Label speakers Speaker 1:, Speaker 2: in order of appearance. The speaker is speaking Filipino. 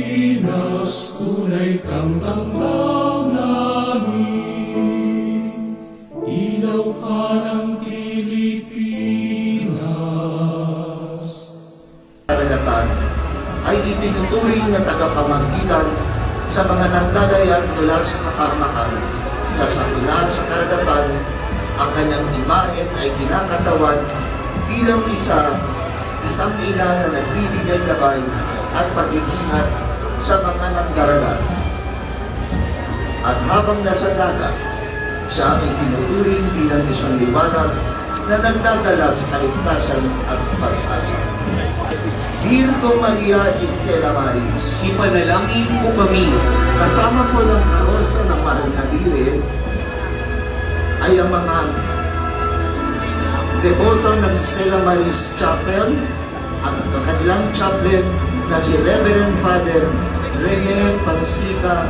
Speaker 1: Pilipinas, tunay kang tanglaw namin. Ilaw ka ng Pilipinas.
Speaker 2: Karagatan ay itinuturing na tagapamagitan sa mga nagdadayat mula sa kapahamakan. Sa sakuna sa karagatan, ang kanyang imahen ay kinakatawan bilang isang ina na nagbibigay gabay at pag-iingat sa mga nagdaralan. At habang nasa dagat, siya ay tinuturing bilang isang liwanag na nagdadala sa kaligtasan at pag-asa. Virgo Maria Estela Maris,
Speaker 3: Ipanalangin mo kami.
Speaker 2: kasama po ng karosa ng mahal na Birhen ay ang mga deboto ng Stella Maris Chapel at ang kanilang chaplain na si Reverend Father Rene Pansica